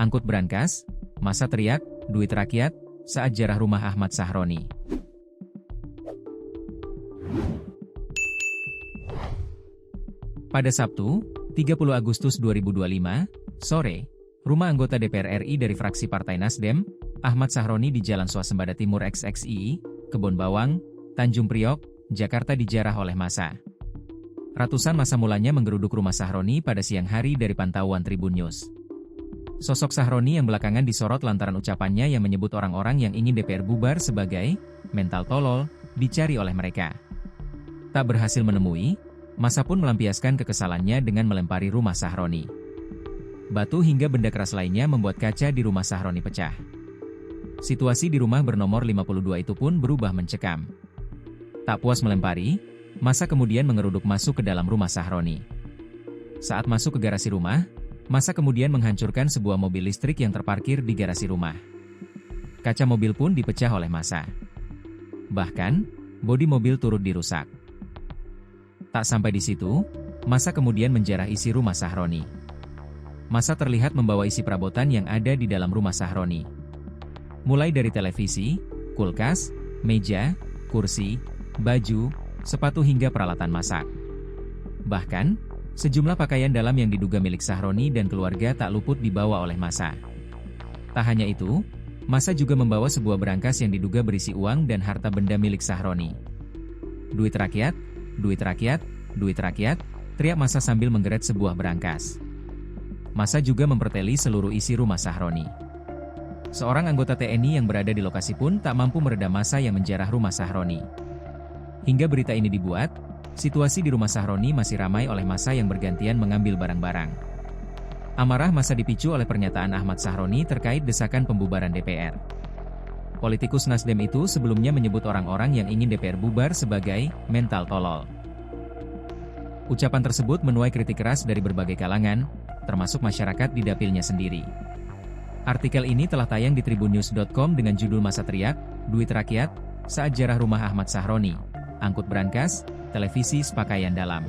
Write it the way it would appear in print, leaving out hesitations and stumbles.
Angkut brankas, massa teriak, duit rakyat, saat jarah rumah Ahmad Sahroni. Pada Sabtu, 30 Agustus 2025, sore, rumah anggota DPR RI dari fraksi Partai Nasdem, Ahmad Sahroni di Jalan Swasembada Timur XXII, Kebon Bawang, Tanjung Priok, Jakarta dijarah oleh massa. Ratusan massa mulanya menggeruduk rumah Sahroni pada siang hari dari pantauan Tribun News. Sosok Sahroni yang belakangan disorot lantaran ucapannya yang menyebut orang-orang yang ingin DPR bubar sebagai mental tolol, dicari oleh mereka. Tak berhasil menemui, massa pun melampiaskan kekesalannya dengan melempari rumah Sahroni. Batu hingga benda keras lainnya membuat kaca di rumah Sahroni pecah. Situasi di rumah bernomor 52 itu pun berubah mencekam. Tak puas melempari, massa kemudian mengeruduk masuk ke dalam rumah Sahroni. Saat masuk ke garasi rumah, massa kemudian menghancurkan sebuah mobil listrik yang terparkir di garasi rumah. Kaca mobil pun dipecah oleh massa. Bahkan, bodi mobil turut dirusak. Tak sampai di situ, massa kemudian menjarah isi rumah Sahroni. Massa terlihat membawa isi perabotan yang ada di dalam rumah Sahroni. Mulai dari televisi, kulkas, meja, kursi, baju, sepatu hingga peralatan masak. Bahkan, sejumlah pakaian dalam yang diduga milik Sahroni dan keluarga tak luput dibawa oleh massa. Tak hanya itu, massa juga membawa sebuah berangkas yang diduga berisi uang dan harta benda milik Sahroni. Duit rakyat, duit rakyat, duit rakyat, teriak massa sambil menggeret sebuah berangkas. Massa juga memperteli seluruh isi rumah Sahroni. Seorang anggota TNI yang berada di lokasi pun tak mampu meredam massa yang menjarah rumah Sahroni. Hingga berita ini dibuat, situasi di rumah Sahroni masih ramai oleh massa yang bergantian mengambil barang-barang. Amarah massa dipicu oleh pernyataan Ahmad Sahroni terkait desakan pembubaran DPR. Politikus Nasdem itu sebelumnya menyebut orang-orang yang ingin DPR bubar sebagai mental tolol. Ucapan tersebut menuai kritik keras dari berbagai kalangan, termasuk masyarakat di dapilnya sendiri. Artikel ini telah tayang di tribunnews.com dengan judul Massa teriak, duit rakyat, saat jarah rumah Ahmad Sahroni, angkut brankas, televisi sepakaian dalam.